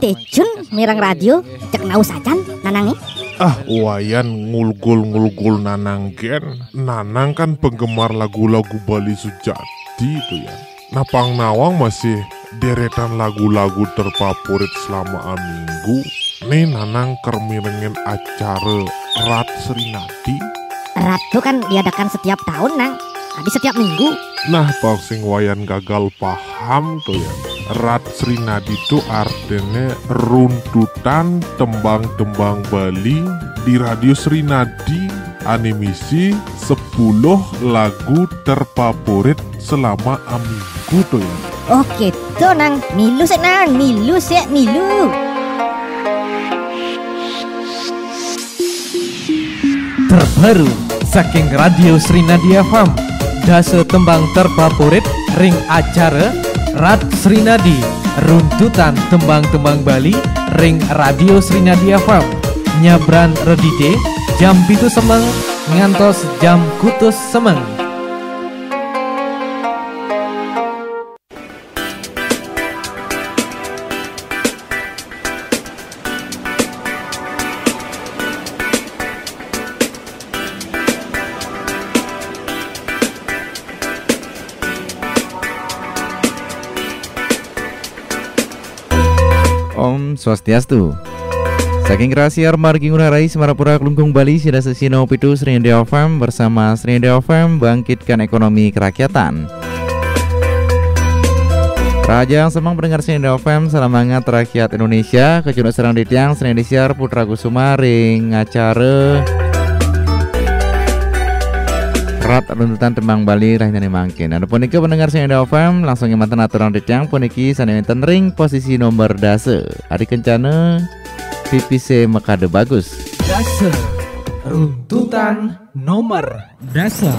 Tejun mirang radio cek nau sajan nanangi. Wayan ngulgul nanang gen. Nanang kan penggemar lagu-lagu Bali Sujati itu ya. Napang nawang masih deretan lagu-lagu terfavorit selama minggu. Nih nanang kermirengin acara Rat Serinadi. Rat itu kan diadakan setiap tahun nang. Habis setiap minggu. Nah sing wayan gagal paham tuh ya. Rat Serinadi itu artinya runtutan tembang-tembang Bali di Radio Serinadi. Animisi 10 lagu terfavorit selama minggu tuh ya. Oke tuh nang, milu sih nang, milu. Terbaru saking Radio Serinadi FM, dase tembang terfavorit ring acara Rat Serinadi, runtutan tembang-tembang Bali ring Radio Serinadi FM. Nyabran redite jam 7 semeng ngantos jam kutus semeng. Om Swastiastu. Saking rahasia margi ngurarai Semarapura Kelungkung Bali sida sesino pitu Serinadi FM bersama Serinadi FM bangkitkan ekonomi kerakyatan. Raja yang semang pendengar Serinadi FM, salam hangat rakyat Indonesia. Kecunuk serang di tiang Serinadi siar Putra Kusuma ring acara Rat runtutan tembang Bali rahina mangkin. Adapun iki pendengar Serinadi FM langsung ngematan aturan di tiang puniki sanewenten ring posisi nomor dase. Adi kencana PPC Mekade bagus. Dase runtutan nomor dase.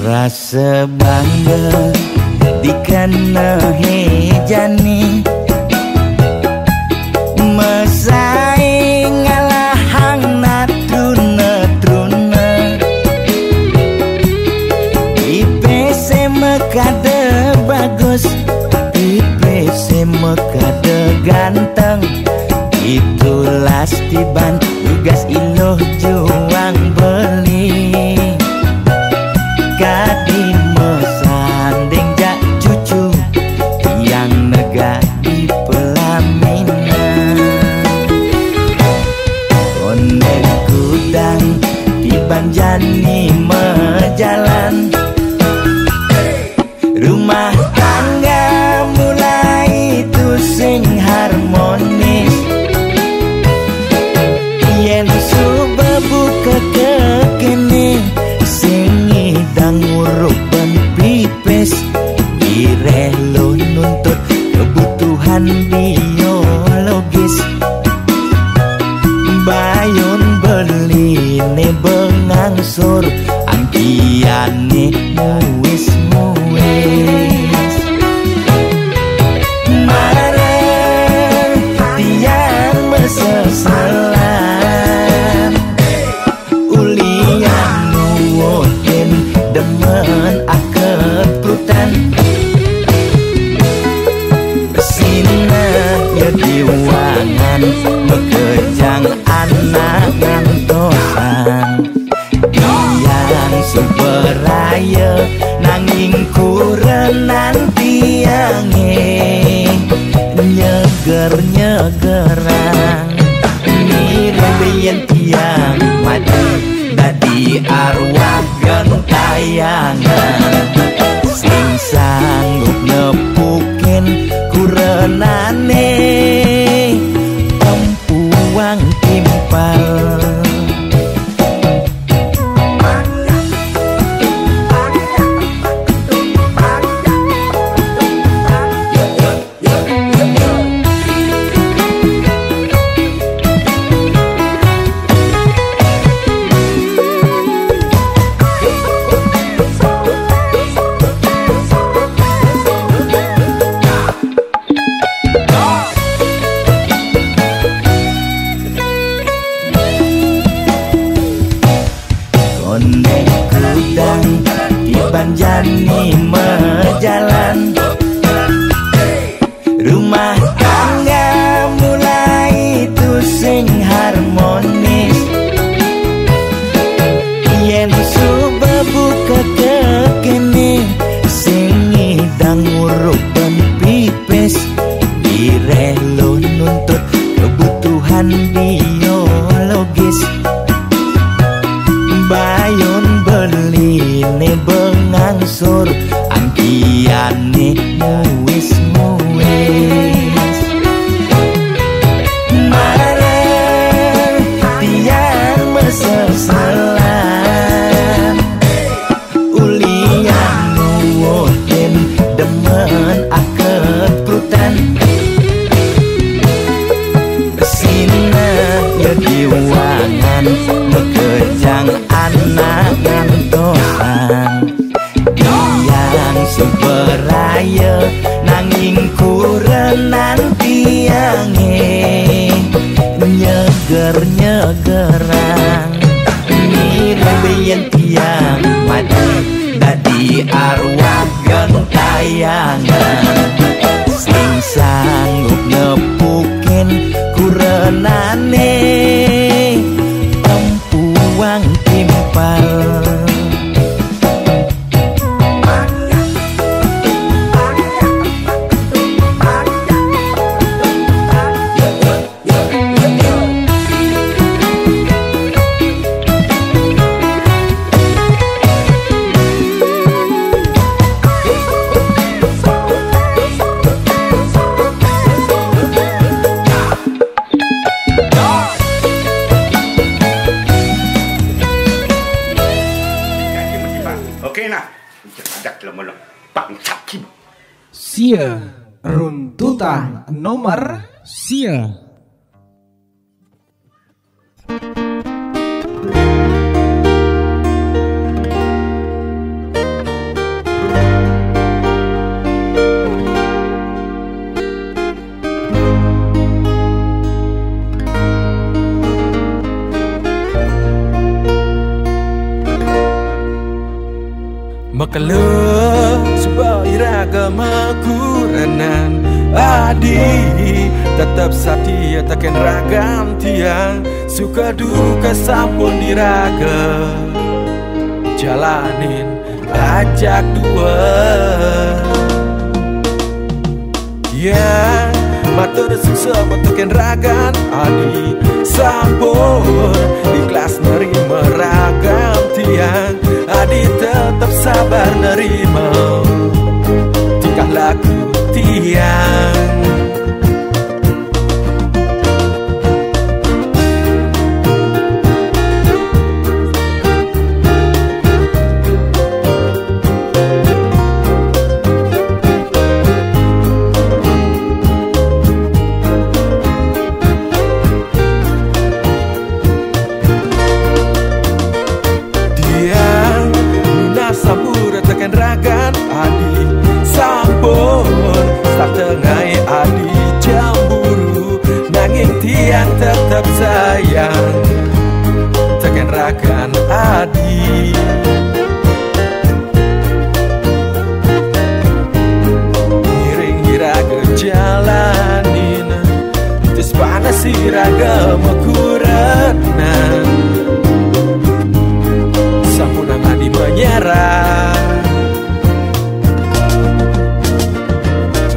Rasa bangga dikana hejani mesaing ngalahang natruna IPC Mekade bagus, IPC Mekade ganteng, itulah tiban tugas iloh juang beli. Kadi mesanding jak cucu yang nega di pelaminan. Konek kudang di banjani mejalan. Rumah tangga mulai tusing harmonis. Yen subebu kekekene dan nguruk ban pipes direlo nuntut kebutuhan biologis. Bayon beli ne bengangsur angkiane muis marah tiang mesesalan ulian nuwotin demen akeprutan Sina ya diwangan bekejang anak ngantosan Diang superaya nanging kurenan tiange nyeger-nyegerang mirembeyen tiang mati dadi arwah gentayangan sing sanggup nepukin kurenane tempuang timpal. nyegerang mirip yang tiang mati dadi arwah gentayangan sing sanggup nepukin kurenane tempuang timpal. Sia runtutan nomor sia. Makala sebuah iragama kuranan adi tetap setia takkan ragam tiang suka duka sampun diraga jalanin ajak dua ya matur sukses takkan ragan adi sampun ikhlas nerima ragam tiang adi tetap sabar nerima tingkah laku tiang. Tetap sayang tekan rakan adi miring hiraga jalanin tis panas hiraga mekuranan sampunang adi menyerah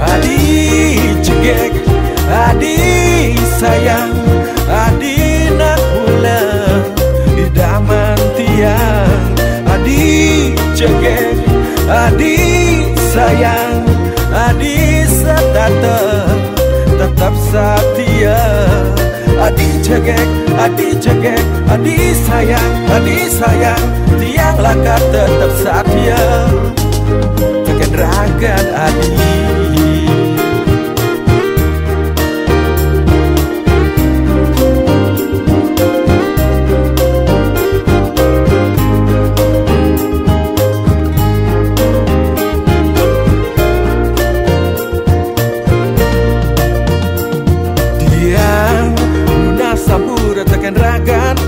adi cegek adi sayang adi nak pula idaman tiang adi cegek adi sayang adi setata tetap setia adi cegek adi sayang tiang lakat tetap setia tekan ragan adi.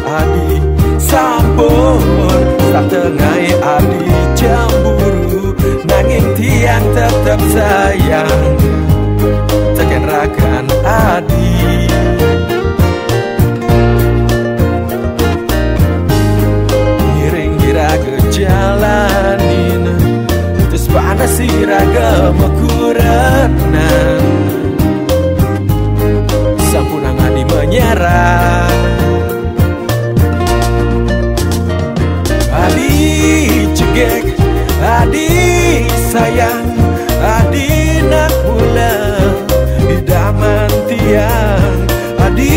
Adi sampun satengai adi cemburu nanging tiang tetap sayang tekan rakan adi miring hiraga jalanin terus panas hiraga mekuranan sampunang adi menyerah adi sayang adi nak pula idaman tiang adi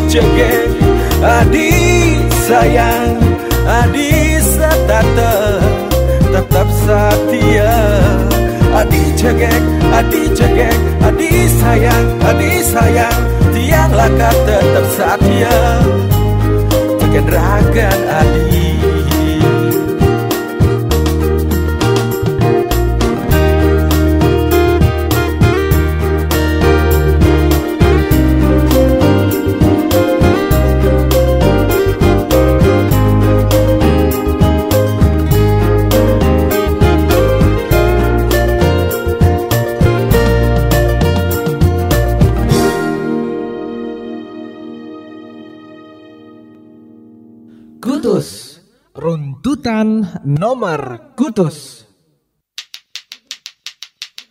cegek adi sayang adi setata tetap setia adi cegek adi sayang tiang lakat tetap setia tekan ragan adi. Kutus. Runtutan nomor kutus.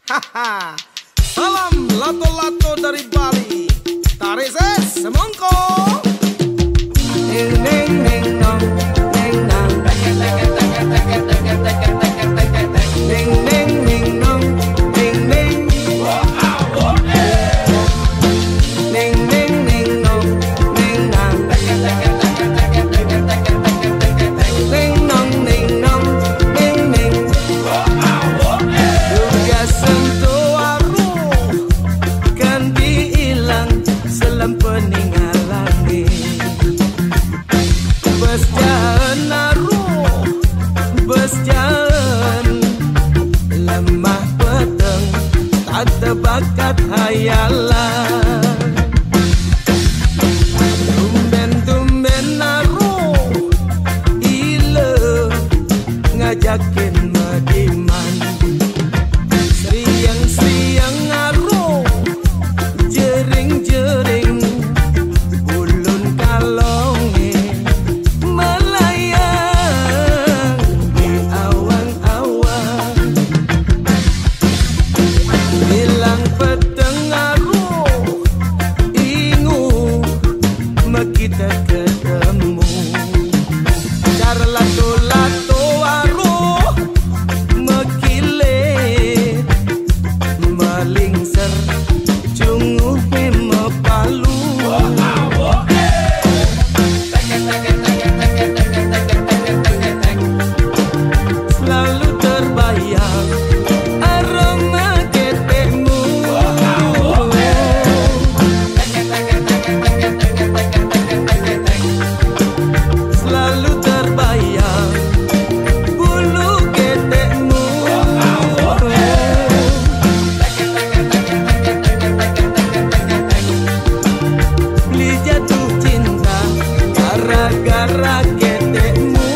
Haha, salam lato-lato dari Bali. Tarises semongko. Neng neng neng nong, neng nang. Neng neng neng nong, neng neng. Neng neng neng nong, neng nang. Neng nong neng nong, neng neng. Juga sentuh aru kan diilang selam peninggalan ni. Bes jalan aru, bes jalan lemah peteng tak terbakat hayalan. Tumben-tumben aru ile ngajakin mediman. Siang-siang aru jering-jering ulun kalonge melayang di awang-awang. Bilang peteng aru ingu kita ketemu. Cara lato-lato aru mekilet melingser cunguh mepalu. Selalu terbayang aroma ketekmu. Selalu terbayang bulu ketekmu. Beli jatuh cinta gara-gara ketekmu.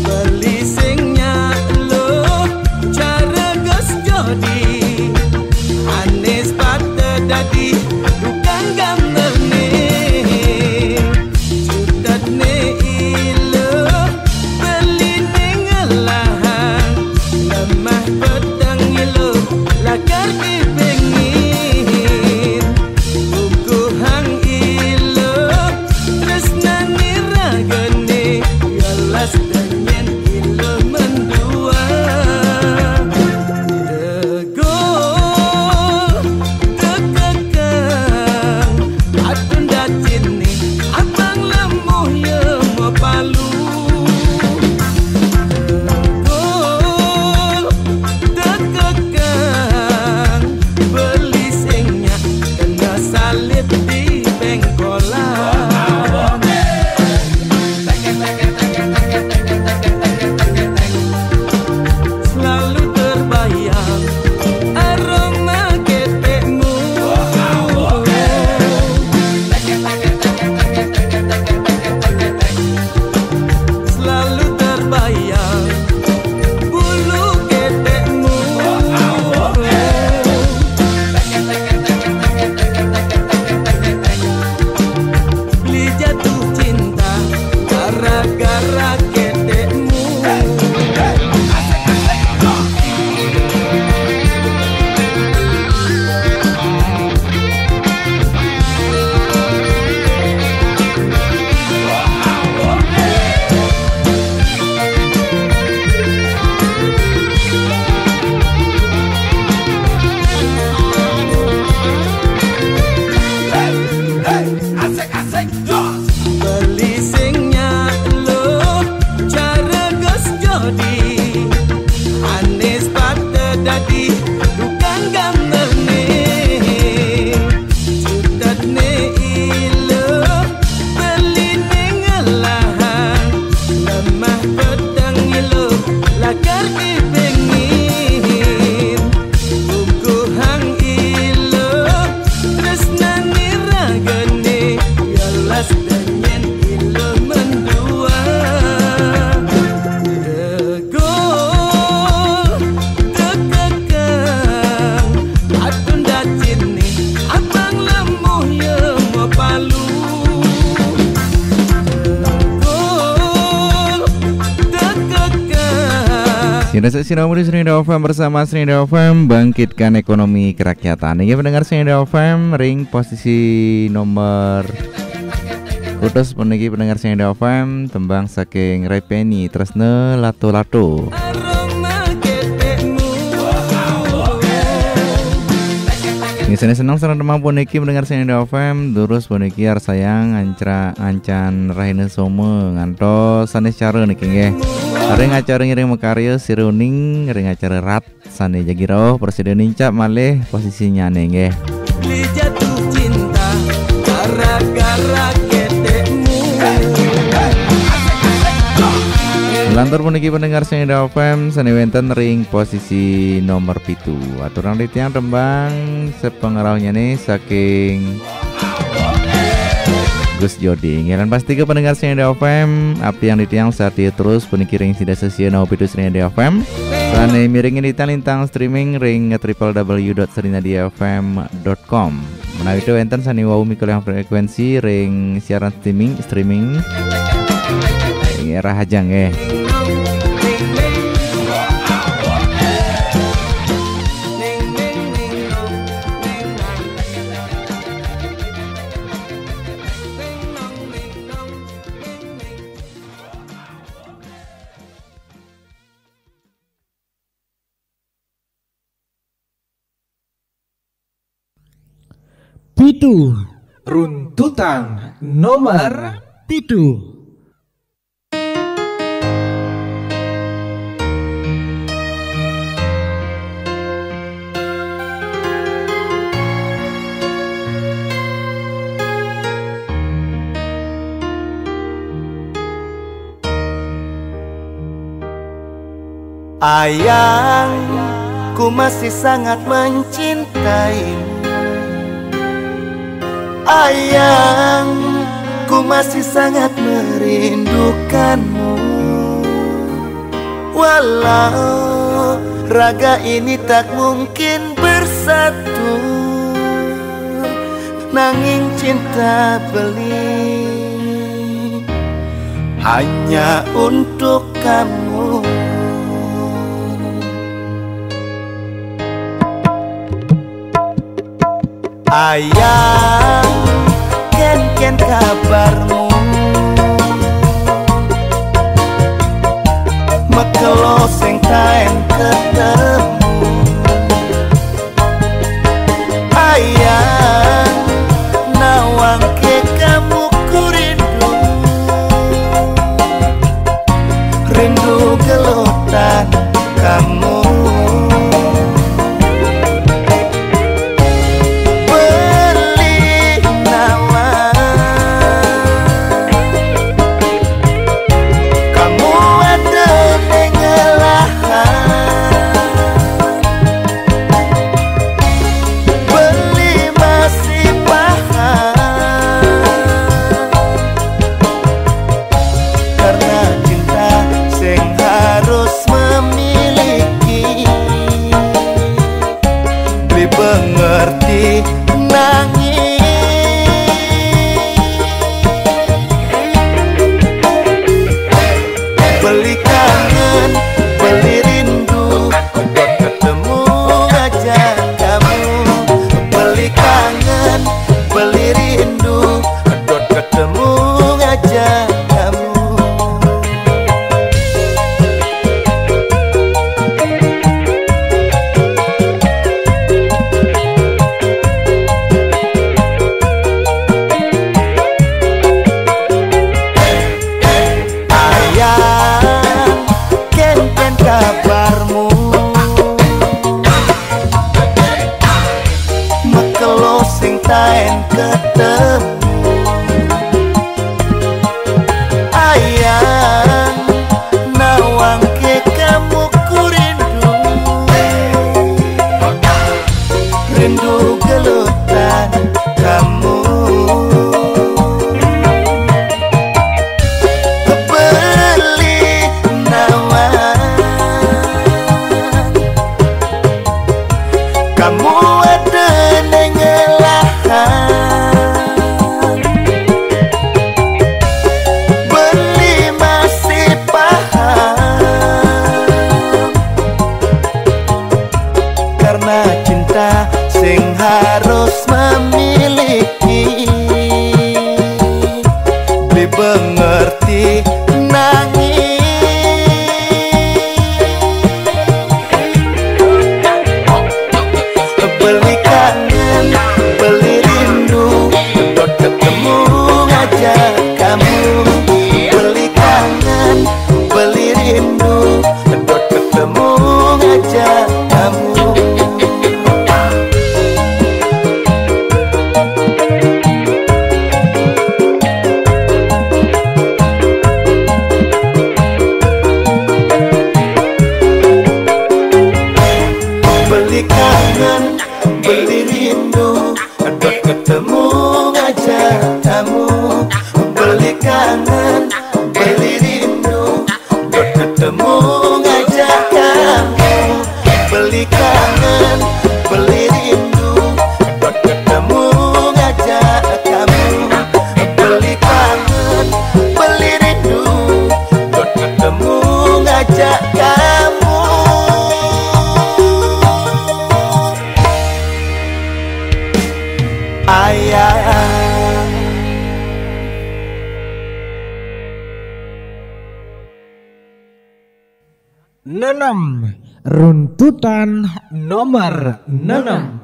Beli singnya lo cara gas jodi anis pada dadi tukang gambar ni. Cutat ni ilo beli nengelahan lemah petang ilo lakar dipengin. Ukuhang ilo tresna ni ragane yalas danyen ilo mendua. Tegol tekeken Sinasa Sinamudi Srinda FM bersama Srinda FM bangkitkan ekonomi kerakyatan. Ini pendengar Srinda FM ring posisi nomor putus peniki pendengar Srinda FM tembang saking Repeni Tresne Lato-Lato. Ini senang senang demam puniki mendengar Srinda FM terus puniki ar sayang ancan rahina somo ngantos sanes cara niki nggih. Ring acara ngiring makarya siruning ring acara rat sane jagiro presiden incap malih posisinya nggih. Jatuh cinta gara-gara ketekmu. Lantur puniki pendengar Srinda FM sane wenten ring posisi nomor 7. Aturan ditiang tembang sepengarahnya nih saking Gus Jodi. Ngiran pasti ke pendengar Srinda FM api yang ditiang saat dia terus puniki ring sida sesian pitu Srinda FM. Sane miring lintang streaming ring www.srinadiafm.com. Menawi itu wenten sane wau mikul yang frekuensi ring siaran streaming era hajang Pitu runtutan nomor pitu. Ayang, ku masih sangat mencintaimu. Ayang, ku masih sangat merindukanmu. Walau raga ini tak mungkin bersatu, nanging cinta beli hanya untuk kamu. Ayang, ken kabarmu? Mekelo sing taen ketemu. Ayang, nawang ke kamu ku rindu. Rindu gelutan kamu. Kamu ada nengelahan kamu, beli kangen, beli rindu, buat ketemu ngajak kamu, beli kangen, beli rindu, buat ketemu ngajak kamu, beli kangen, beli rindu, buat ketemu ngajak kamu. Ayah, Nenam runtutan nomor 6.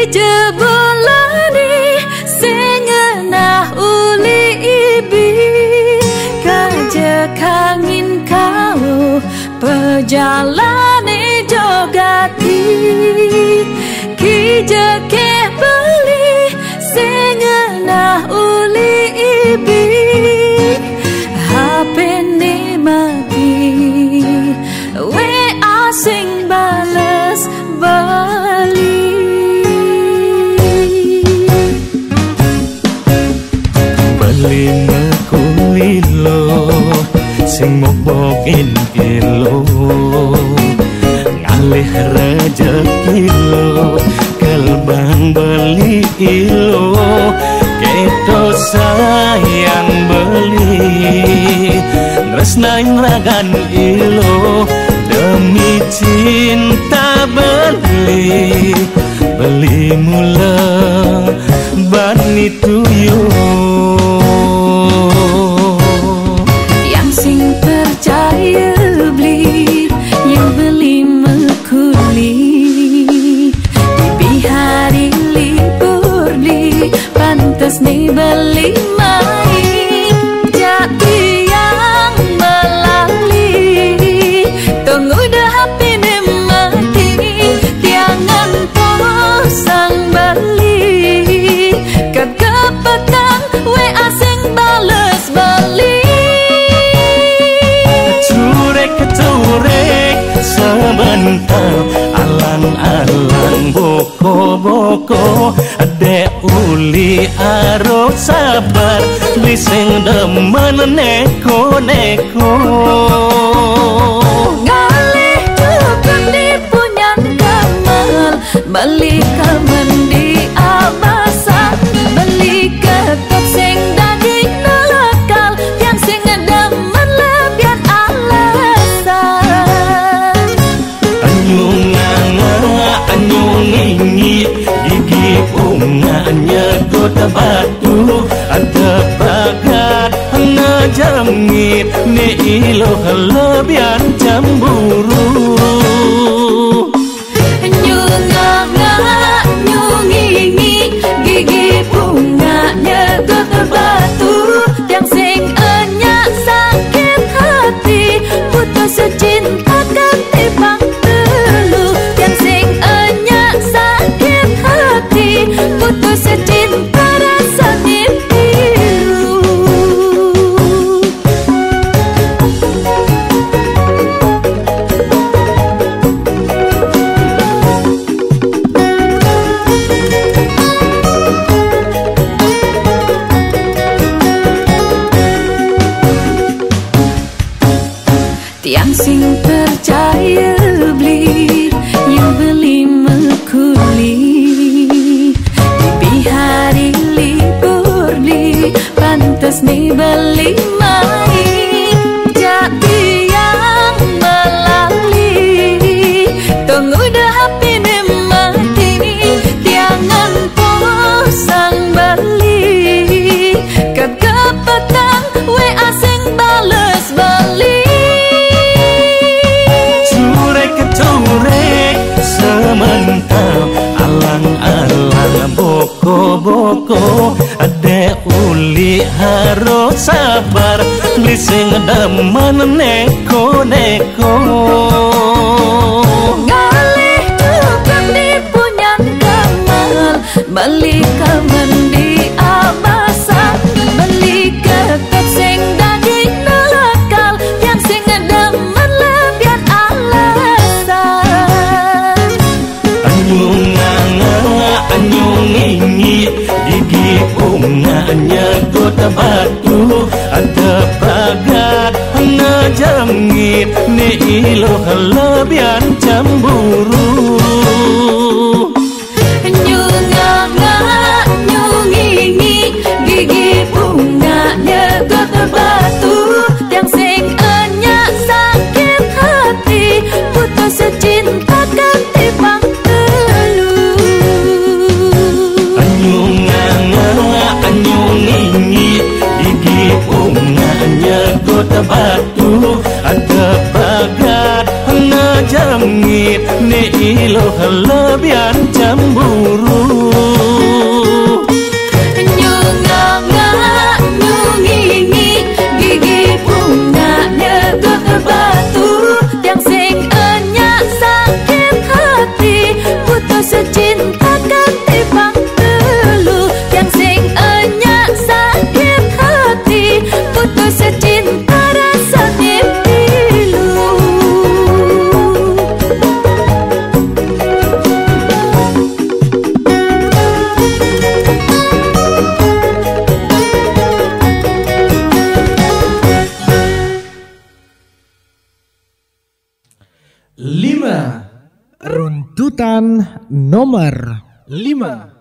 Kijebolani sengenah uli ibi kajekangin kau pejalane jogati kijeke beli sengenah uli ibi HP ne mati we asing bales bali. Lima kulilo sing mokbokin kilo ngalih rezeki lo kelbang beli ilo keto sayang beli tresnain ragan ilo demi cinta beli mula bani tuyo yang sing percaya beli yang beli mekuli di hari libur di pantas nih beli main jati yang melali tunggu dah hati nih mati tiangan posang beli kekepetan we asing bales beli curek sebentar alang-alang boko-boko adek uli aro sabar bising demen neko-neko ngalih cukup di punyan kamal beli kamen di abasa beli ketok sing daging nakal yang sing ngedemen lebihan alasan anyung ingit gigi bunganya kota batu ada bagat ngejengit ni ilo lebihan cemburu nyungingi gigi bunganya kota batu yang sing enyak sakit hati putus secinta ketibang telu yang sing enyak sakit hati putus secinta rasa pilu. Tiang sing percaya beli yang beli mekuli di hari libur di pantas nih beli main jati yang melali tunggu dah hati nih mati tiangan posang beli kekepetan we asing bales beli sementara alang-alang boko-boko adek uli harus sabar bising demen neko-neko ngalih cukup di punyan balik ke mandi abasa, balik ke sing dadi nelakal, yang sing ngedemen lebihan alasan. Anyung nganga, anyung ngingit, gigi bunganya kota batu, ada pagar ngejengit, ne ilo lebihan cemburu. Gigi bunganya kota batu, yang sing enyak sakit hati, putus secinta ganti pangtelu. Anyung nganga, anyung ngingit, gigi bunganya kota batu, ada pagar ngejengit, ne ilo lebihan cemburu. Secinta ganti pangtelu, yang sing enyak sakit hati, putus secinta rasanya pilu. Lima. Runtutan nomor 5.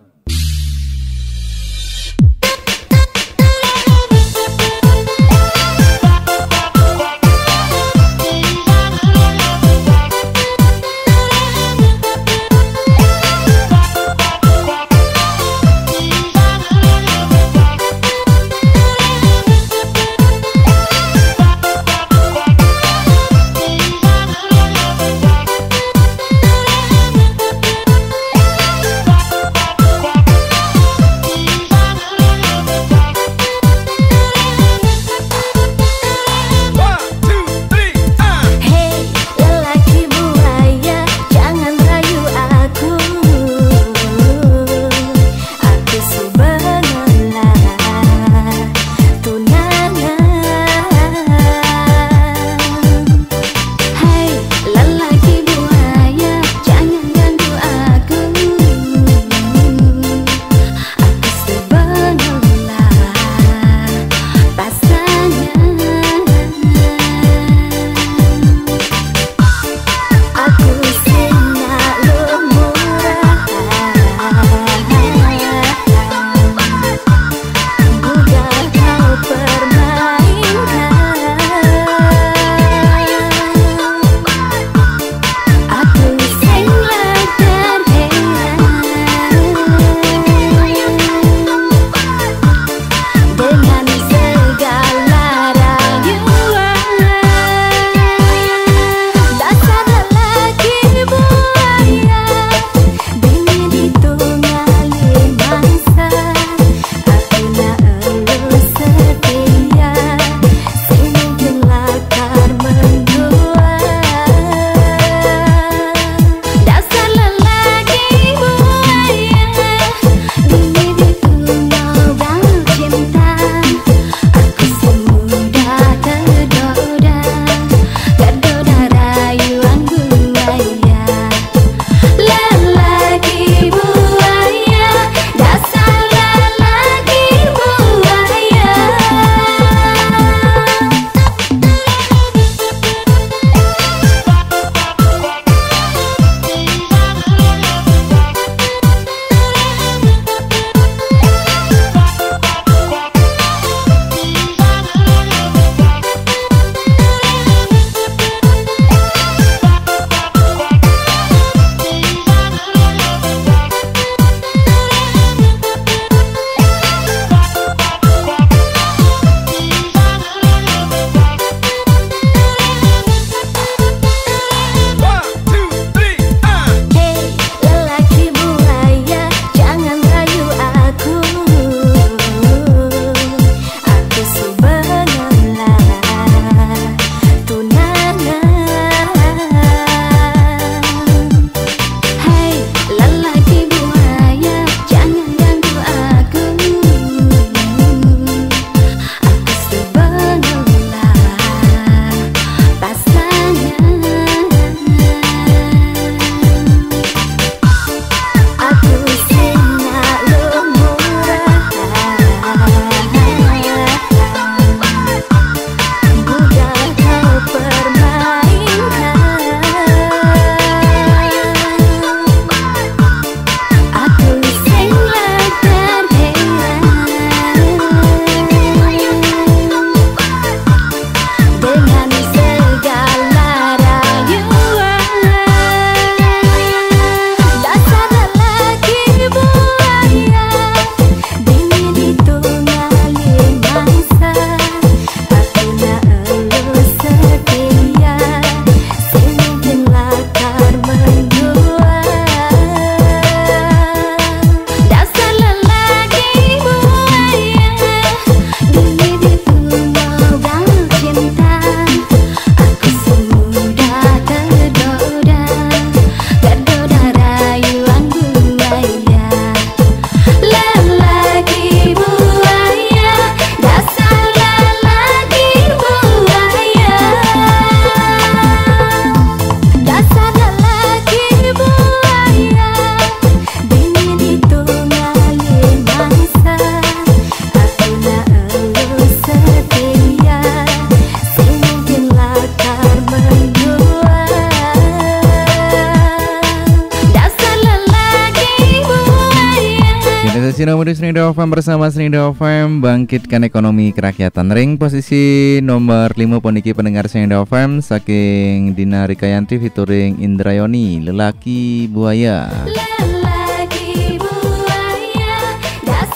Posisi nomor Srinda FM bersama Srinda FM bangkitkan ekonomi kerakyatan. Ring posisi nomor 5 poniki pendengar Srinda FM saking Dina Rikayanti featuring Indrayoni Lelaki Buaya.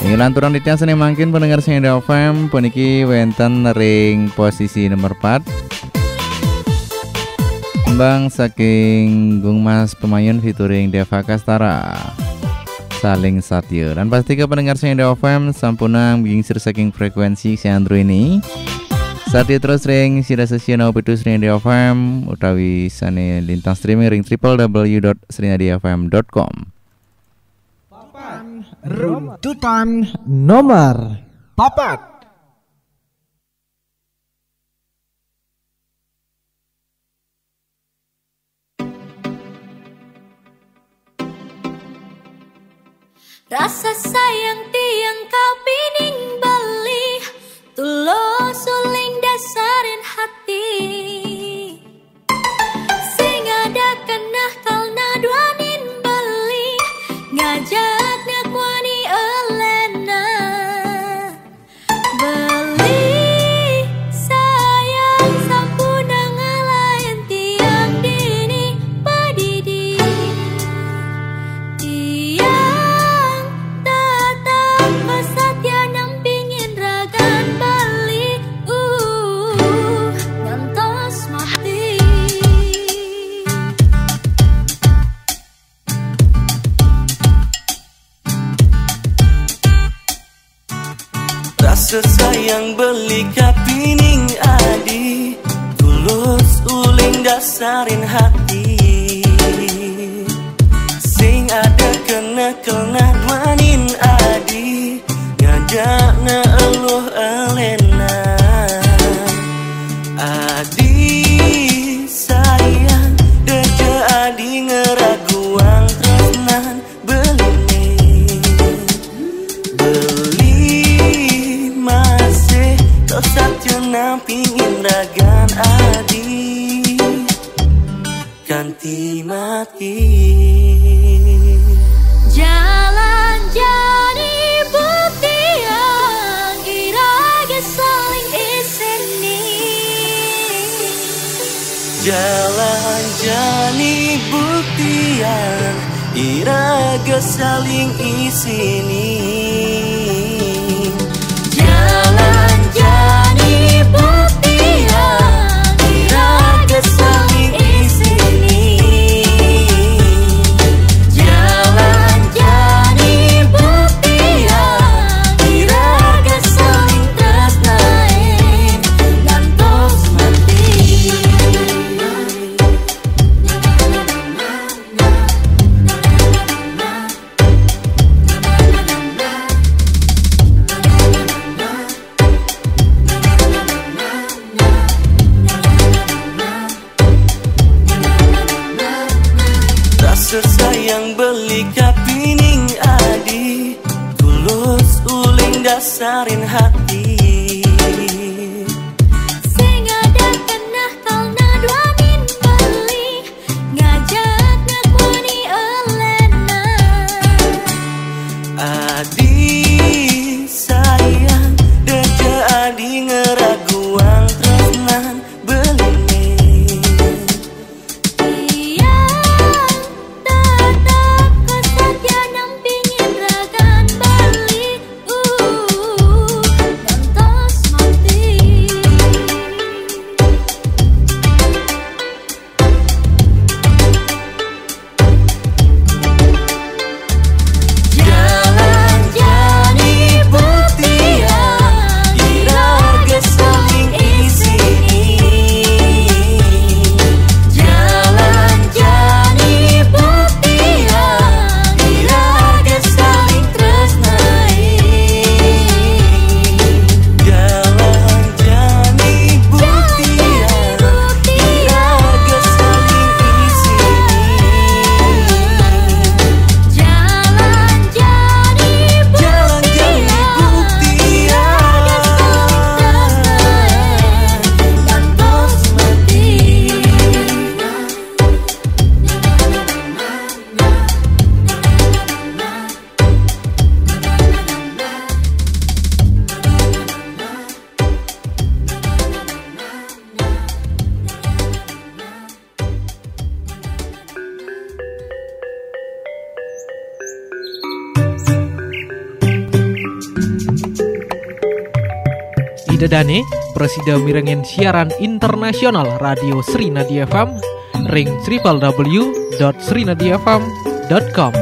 Ingin turun dityang seni mangkin pendengar Srinda FM poniki wenten ring posisi nomor 4 Bang saking Gung Mas Pemayun featuring Deva Kastara Saling Satya. Dan pasti ke pendengar Srinda FM sampunang bingsir saking frekuensi si Andro ini Satya terus ring sida sesiana opitu Srinda FM utawi sane lintang streaming ring www.srinadiafm.com. Runtutan nomor 4. Rasa sayang tiang kau pining beli tulus suling dasarin hati sing ada kena kau naduanin beli ngajak nak wani elena beli sayang sampuna ngalayan tiang dini padidi tiang tetap kesatya nampingin ragan balik ngantos mati. Rasa sayang beli kapining adi tulus uling dasarin hati sing ada kena duanin adi ngajak na eluh elena adi sayang deje adi ngeraguang tresnan beli masih kau satya nampingin ragan adi ganti mati. Jalan jadi bukti yang irage saling isini. Jalan jani buktian iraga saling isini. Jalan jani buktian iraga saling isini. Jalan jani buktian iraga saling tresnain ngantos mati. Rasa sayang beli kapining adi tulus uling dasarin hati Sing ada kena kau naduanin beli ngajak nak wani elena adi sayang deje adi ngeraguang tresnan belini tiang tetap kesatya nampingin ragan balik ngantos Dedane, Presida mirengen siaran internasional Radio Srinadi FM, ring www.srinadifm.com.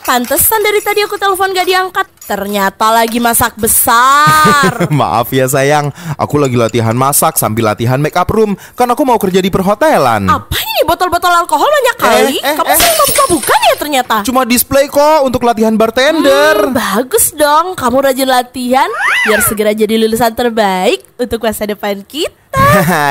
Pantesan dari tadi aku telepon gak diangkat. Ternyata lagi masak besar. Maaf ya sayang, aku lagi latihan masak sambil latihan make up room. Kan aku mau kerja di perhotelan. Apa ini botol-botol alkohol banyak kali? Kamu sering buka-bukan ya ternyata? Cuma display kok untuk latihan bartender. Bagus dong, kamu rajin latihan biar segera jadi lulusan terbaik untuk masa depan kita.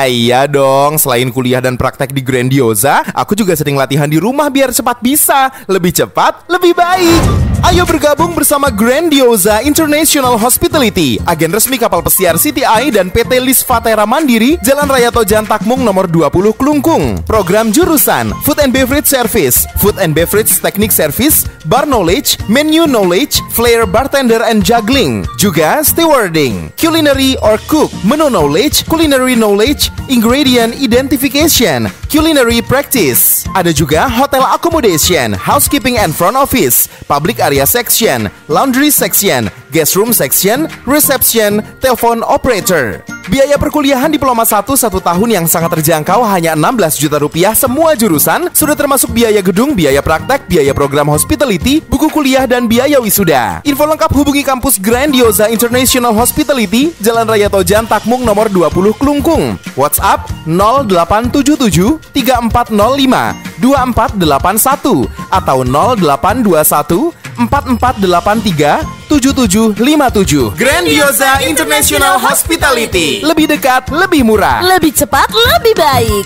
Iya dong, selain kuliah dan praktek di Grandiosa, aku juga sering latihan di rumah biar cepat bisa. Lebih cepat, lebih baik. Ayo bergabung bersama Grandiosa International Hospitality, agen resmi kapal pesiar CTI dan PT Lis Vatera Mandiri, Jalan Raya Tojan Takmung nomor 20 Klungkung. Program jurusan Food and Beverage Service, Food and Beverage Technique Service, Bar Knowledge, Menu Knowledge, Flair Bartender and Juggling. Juga Stewarding, Culinary or Cook, Menu Knowledge, Culinary Knowledge, Ingredient Identification, Culinary Practice. Ada juga Hotel Accommodation, Housekeeping and Front Office, Public Area Section, Laundry Section, Guest Room Section, Reception, Telepon Operator. Biaya perkuliahan Diploma 1 tahun yang sangat terjangkau hanya 16 juta rupiah semua jurusan, sudah termasuk biaya gedung, biaya praktek, biaya program hospitality, buku kuliah, dan biaya wisuda. Info lengkap hubungi kampus Grandiosa International Hospitality, Jalan Raya Tojan Takmung nomor 20 Klungkung. WhatsApp 0877 3405 2481 atau 0821 4483 7757. Grandiosa International Hospitality. Lebih dekat, lebih murah, lebih cepat, lebih baik.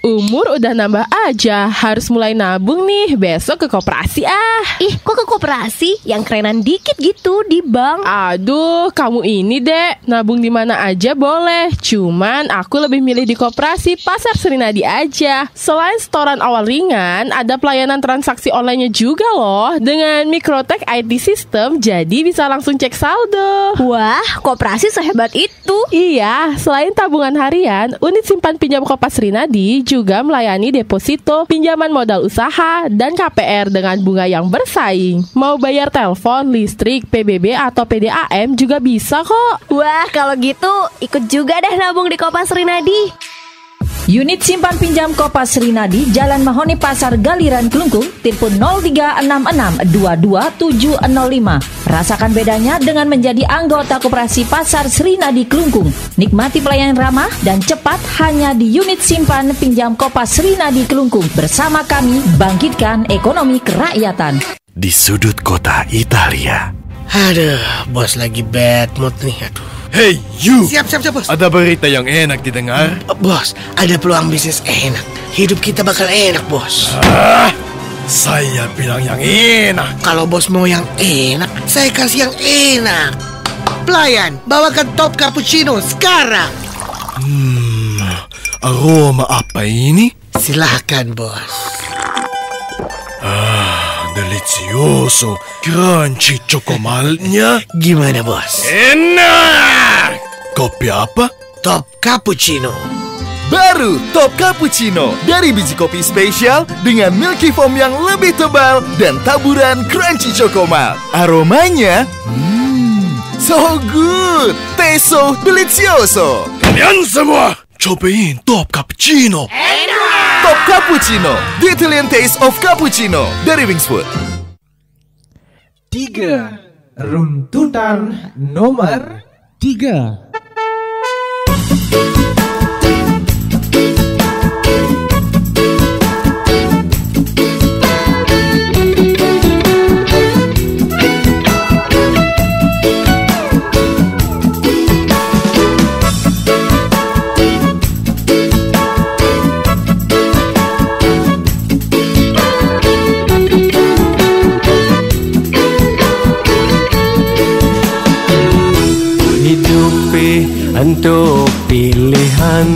Umur udah nambah aja, harus mulai nabung nih, besok ke koperasi ah. Ih, kok ke koperasi? Yang kerenan dikit gitu, di bank. Aduh, kamu ini dek, nabung di mana aja boleh. Cuman aku lebih milih di koperasi Pasar Srinadi aja. Selain setoran awal ringan, ada pelayanan transaksi online-nya juga loh. Dengan Microtech IT System, jadi bisa langsung cek saldo. Wah, koperasi sehebat itu. Iya, selain tabungan harian, unit simpan pinjam Kopas Srinadi juga melayani deposito, pinjaman modal usaha, dan KPR dengan bunga yang bersaing. Mau bayar telepon, listrik, PBB, atau PDAM juga bisa kok. Wah, kalau gitu ikut juga deh nabung di Kopas Srinadi. Unit simpan pinjam Kopas Srinadi, Jalan Mahoni Pasar Galiran Klungkung, telepon 0366 22705. Rasakan bedanya dengan menjadi anggota Koperasi Pasar Srinadi Klungkung. Nikmati pelayanan ramah dan cepat hanya di unit simpan pinjam Kopas Srinadi Klungkung. Bersama kami, bangkitkan ekonomi kerakyatan. Di sudut kota Italia. Aduh, bos lagi bad mood nih, aduh. Hey you. Siap bos. Ada berita yang enak didengar? Bos, ada peluang bisnis enak. Hidup kita bakal enak, bos. Saya bilang yang enak. Kalau bos mau yang enak, saya kasih yang enak. Pelayan, bawakan top cappuccino sekarang. Aroma apa ini? Silahkan, bos. Delicioso, crunchy cokomalnya. Gimana, bos? Enak. Kopi apa? Top cappuccino. Baru Top Cappuccino dari biji kopi spesial dengan milky foam yang lebih tebal dan taburan crunchy cokomal. Aromanya, so good, taste so delicioso. Kalian semua cobain Top Cappuccino. Top Cappuccino, the Italian taste of cappuccino dari Wingsfood. 3. Runtutan nomor 3. Untuk pilihan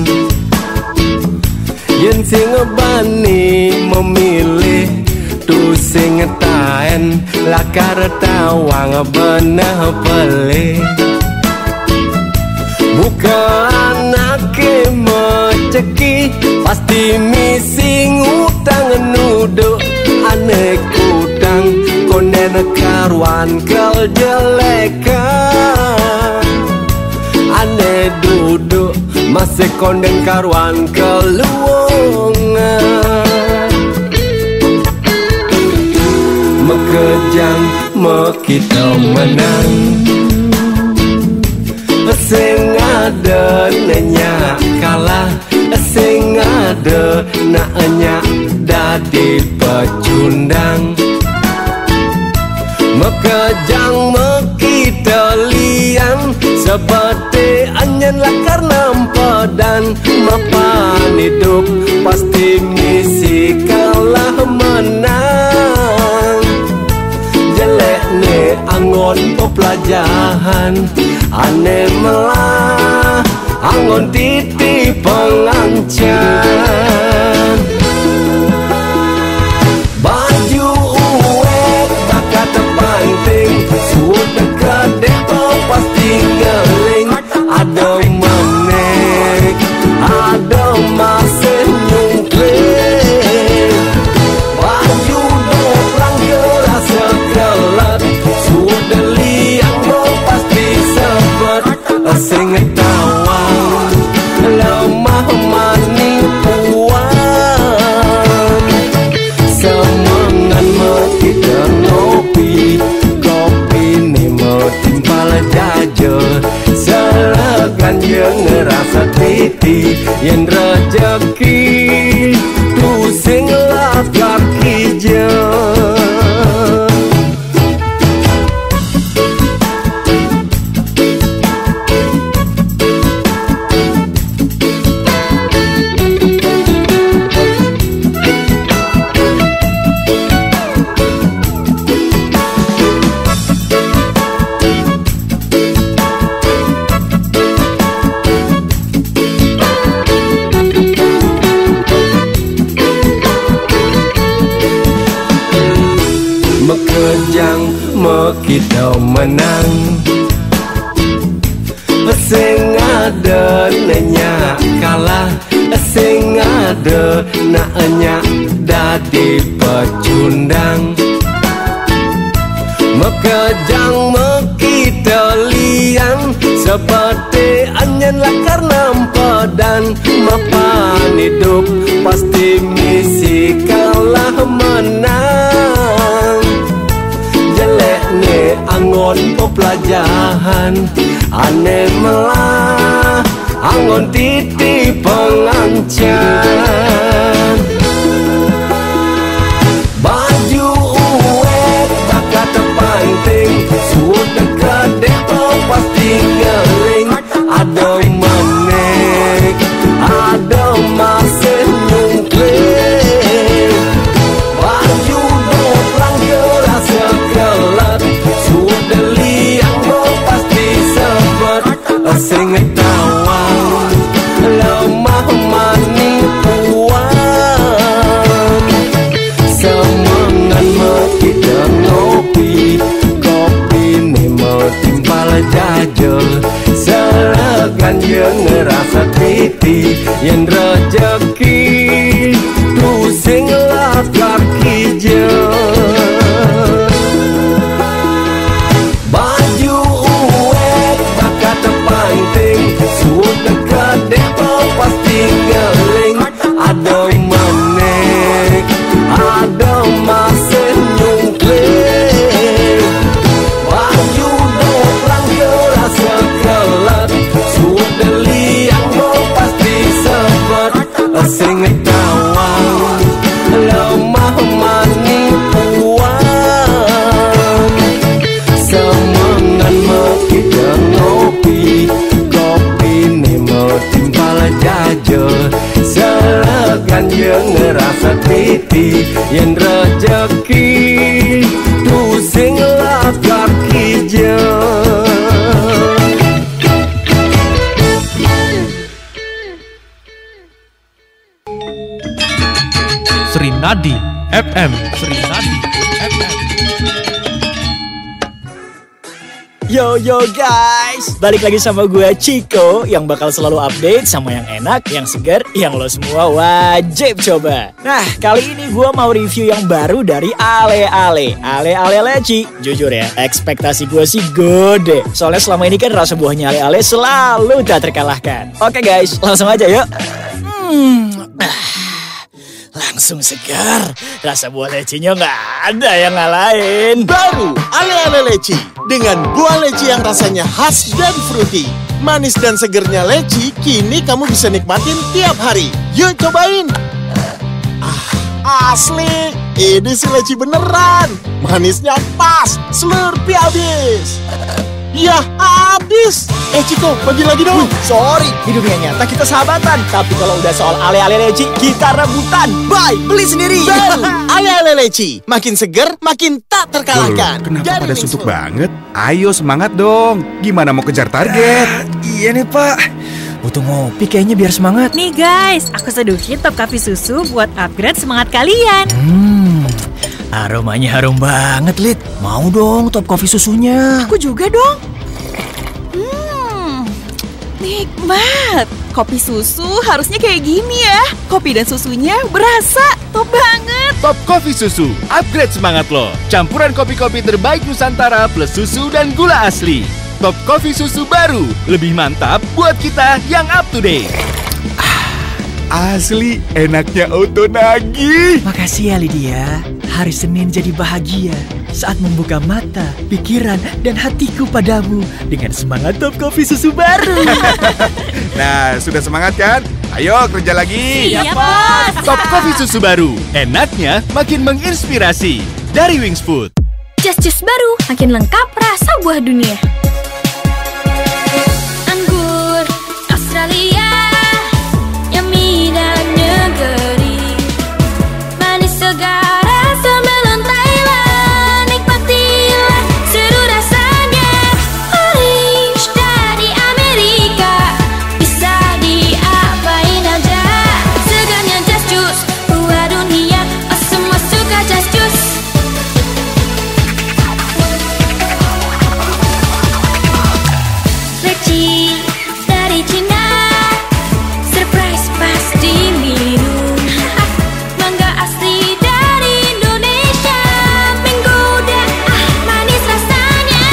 yen sing ngebani memilih tu sing ngetaen lakar tawang benah pelih muka anake meceki pasti missing utang nuduk ane kudang kon karuan kejelekan. Ane duduk masih konden karuan keluongan. Mekejang mekita menang, sing ada nanya kalah, sing ada nanya dadi pecundang. Mekejang mekita liang, seperti anyan lakar nampedan. Mapan hidup pasti misi kalah menang. Jelek ne angon pelajaran, ane melah angon titi pengancan. Baju uwek bakat terpanting, sudah kedek pasti ngeling. Ada mamek, ada masih nyungkling. Baju dorang gelas sekelat, sudah liang pasti sebet. Sing tawang lemah manipuan. Semangat kita ngopi, kopi ni metimpal jajal. Selegan yang ngerasa titi, yang rezeki pusing lakar kijang. Mekejang mekita menang, sing ada nanya kalah, sing ada nanya dadi pecundang. Mekejang mekita liang, seperti anyan lakar nampedan. Mapan hidup pasti misi kalah menang. Jelek ne angon pelajaran, ane melah angon titi pengancan. Baju uwek bakat terpanting, sudah kedek pasti ngeling. Ada mamek, ada masih nyungkling. Baju dorang gelas sekelat, sudah liang pasti sebet. Sing tawang lemah manipuan. Semangat mekita ngopi, kopi ni metimpal jajal. Selegan yang ngerasa titi, yang rezeki pusing lakar kijang. Baju uwek bakat terpanting, sudah kedek pasti ngeling. Ada mamek, ada masih nyungkling. Baju dorang gelas sekelat, sudah liang pasti sebet. Sing tawang lemah manipuan. Semangat mekita ngopi, kopi ni metimpal jajal. Selegan yang ngerasa titi, yang rezeki pusing lakar kijang. Srinadi FM. Srinadi FM. Yo guys, balik lagi sama gue Chico yang bakal selalu update sama yang enak, yang segar, yang lo semua wajib coba. Nah, kali ini gue mau review yang baru dari Ale Leci. Jujur ya, ekspektasi gue sih gede. Soalnya selama ini kan rasa buahnya Ale selalu tak terkalahkan. Oke guys, langsung aja yuk. Langsung segar, rasa buah lecinya nggak ada yang ngalahin. Baru Ale Leci dengan buah leci yang rasanya khas dan fruity. Manis dan segernya leci kini kamu bisa nikmatin tiap hari. Yuk cobain. Asli, ini si leci beneran. Manisnya pas, slurpee habis. Ya habis. Chico, bagi lagi dong. Sorry, di dunia nyata kita sahabatan. Tapi kalau udah soal Ale leci, kita rebutan. Bye, beli sendiri. Baru Ale leci, makin seger, makin tak terkalahkan. Kenapa pada suntuk banget? Ayo semangat dong. Gimana mau kejar target? Iya nih Pak, butuh ngopi kayaknya biar semangat. Nih guys, aku seduhin Top Coffee Susu buat upgrade semangat kalian. Aromanya harum banget, Lid. Mau dong Top Coffee susunya. Aku juga dong. Nikmat. Kopi susu harusnya kayak gini ya. Kopi dan susunya berasa top banget. Top Coffee Susu, upgrade semangat lo. Campuran kopi-kopi terbaik Nusantara plus susu dan gula asli. Top Coffee Susu baru, lebih mantap buat kita yang up to date. Asli, enaknya auto nagih. Makasih ya Lydia. Hari Senin jadi bahagia saat membuka mata, pikiran, dan hatiku padamu dengan semangat Top Coffee Susu baru. Nah, sudah semangat kan? Ayo kerja lagi. Siap, Bos. Top Coffee Susu baru, enaknya makin menginspirasi. Dari Wings Food. Jus baru, makin lengkap rasa buah dunia. Anggur Australia, yummy dan negeri, manis segar rasa melon Thailand, nikmatilah seru rasanya. Orange dari Amerika, bisa diapain aja. Segarnya Just Juice, buah dunia, oh semua suka Just Juice. Leci dari Cina, surprise pas diminum. Mangga asli dari Indonesia, menggoda manis rasanya.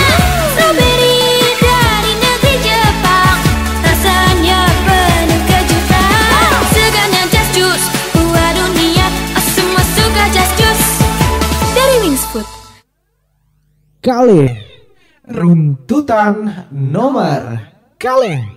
Strawberry dari negeri Jepang, rasanya penuh kejutan. Segarnya Just Juice, buah dunia, oh semua suka Just Juice. Dari Wings Food. Kaleng, runtutan nomor kaleng.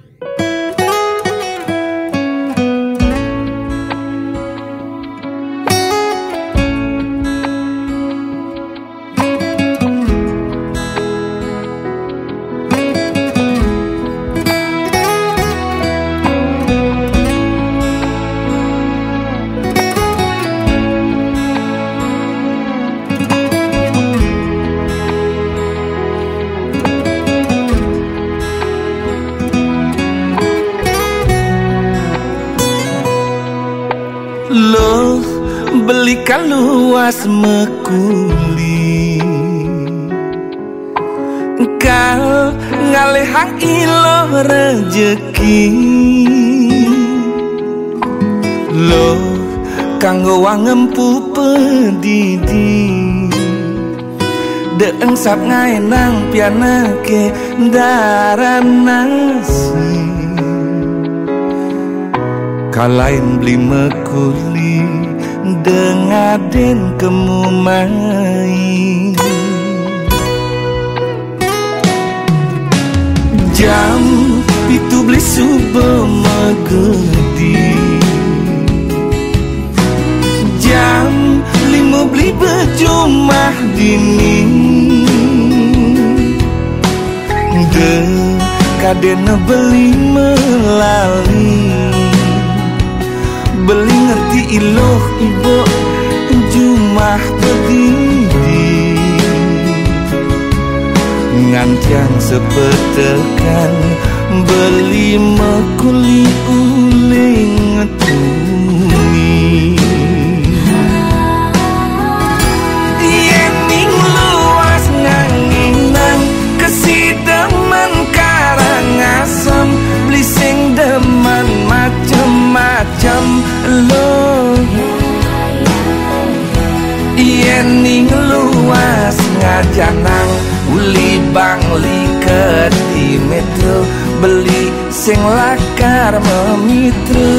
Lo belikan luas mekuli, kau ngalehang ilo rejeki. Lo kanggo wangempu pedidi, deeng sap ngaenang pianake daran nasi. Kalain beli mekuli dengaden kemumai. Jam itu beli subuh megedi, jam 5 beli bejumah dini. Dekaden beli melali, beli ngerti iloh ibu jumah pedidi. Ngantian sepetekan beli mekuli uling ngetuni. Yening luas nganginang kesida lo yen ning luas ngajanang uli bangli keti metro beli sing lakar memitru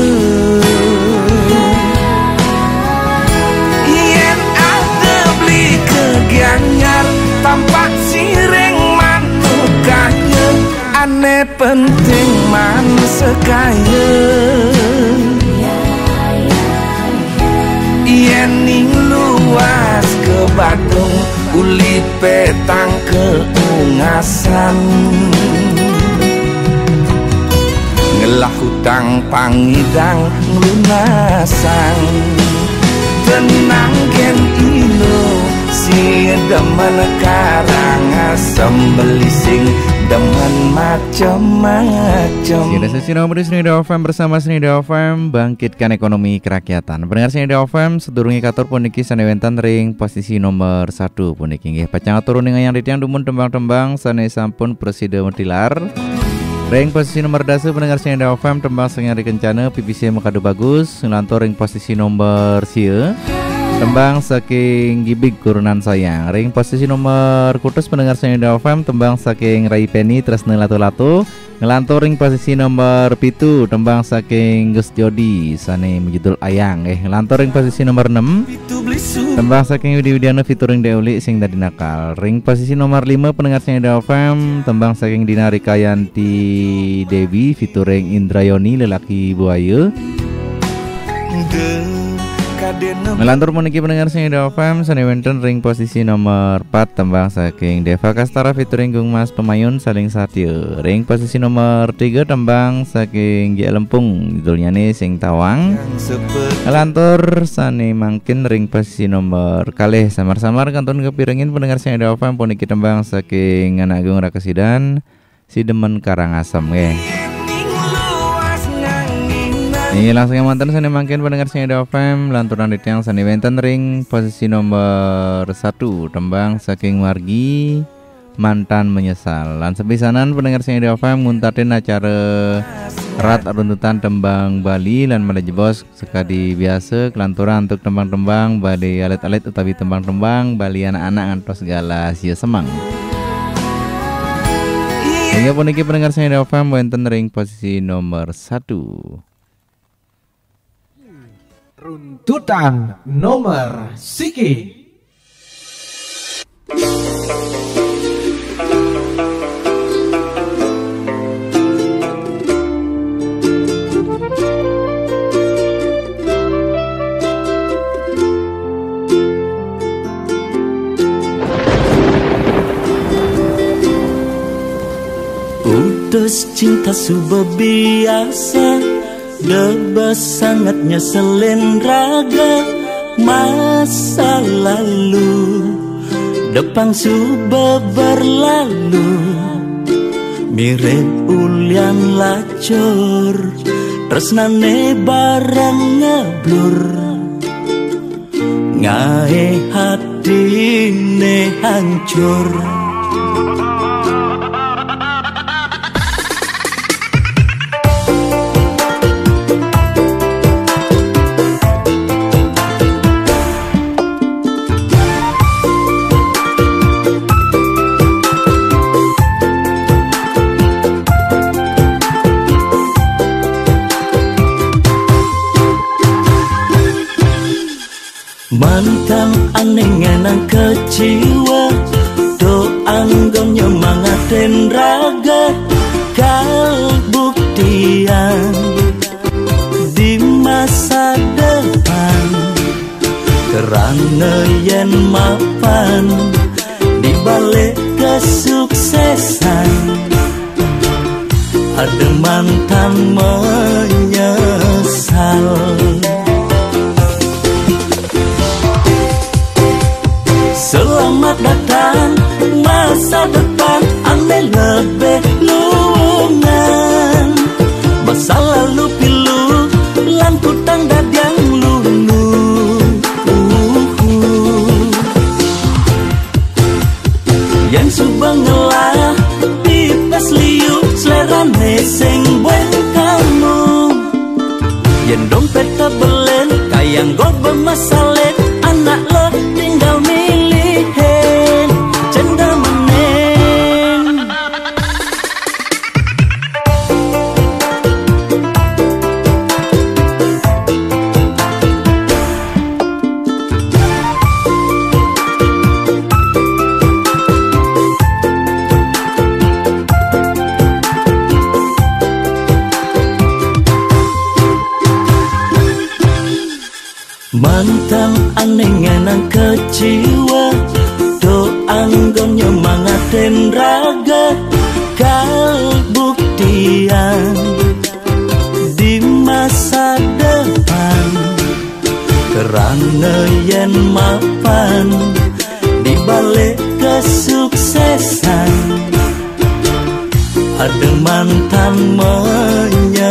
yen ada beli kegianyar tampak sireng manukanya aneh penting man sekaya yen ning luas ke Badung uli petang keungasan ngelah hutang pangidang lunasan tenang gen ilo si demen karangasem beli sing demen macem-macem. Sudah sesi nomor di Senida FM bersama Senida FM bangkitkan ekonomi kerakyatan. Pendengar Senida FM sedurungi katur puniki sanewenten ring posisi nomor 1 puniki nggih pacang turun dengan yang ditiang dumun tembang-tembang sane sampun presiden metilar. Ring posisi nomor dasa pendengar Senida FM tembang sengari kencana PPC Mekadu Bagus ngelantur ring posisi nomor sia tembang saking Gibig Kurunan Sayang. Ring posisi nomor kutus pendengar Senida FM tembang saking Rai Penny Tresne Lato-Lato ngelantur ring posisi nomor 7 tembang saking Gus Jodi sane menjudul Ayang. Ngelantur ring posisi nomor 6 tembang saking Widi Widiano featuring Deuli sing dadi nakal. Ring posisi nomor 5 pendengar Senida FM tembang saking Dina Rikayanti Dewi featuring Indrayoni lelaki buaya. Melantur meniki pendengar Senida FM sanewenten ring posisi nomor 4 tembang saking Deva Kastara featuring Gung Mas Pemayun saling satya. Ring posisi nomor 3 tembang saking Gia Lempung judulnya nih sing tawang. Melantur sane mangkin ring posisi nomor kalih samar-samar kantun kepirengin pendengar Senida FM puniki tembang saking Anak Agung Rakesidan si demen Karangasem nggih. Ini langsung yang mantan sani mangkin pendengar Senida FM lanturan ditiang sani wenten ring posisi nomor 1 tembang saking Margi Mantan Menyesal. Lan sepisanan pendengar Senida FM nguntatin acara rat runtutan tembang Bali lan melejebos sekadi biasa kelanturan untuk tembang-tembang bali alit-alit utawi tembang-tembang Bali anak-anak ngantos segala sia semang. Hingga puniki pendengar Senida FM wenten ring posisi nomor 1. Runtutan nomor siki. Putus cinta sudah biasa Debas sangatnya selen raga masa lalu Depan sudah berlalu Mirip ulian lacur Tresnane barang ngeblur Ngae hati ne hancur Mantan aneh ngenang kecewa Doang gom nyemangatin raga Kal buktian Di masa depan Kerana yen mapan Di balik kesuksesan Ada mantan menyesal Selamat datang masa depan Ane lebih luungan Masa lalu pilu Lan kutang dadiang lunu Yang subang ngelah Pipes liu Selera neseng buen kamu Yang dompet tak boleh Hayang god bermasalah anak lo tinggal milihin janda menen. Mantan anengan kecewa doang gon nyemangatin raga kalbuktian di masa depan kerana yen mapan di balik kesuksesan ada mantan menyesal.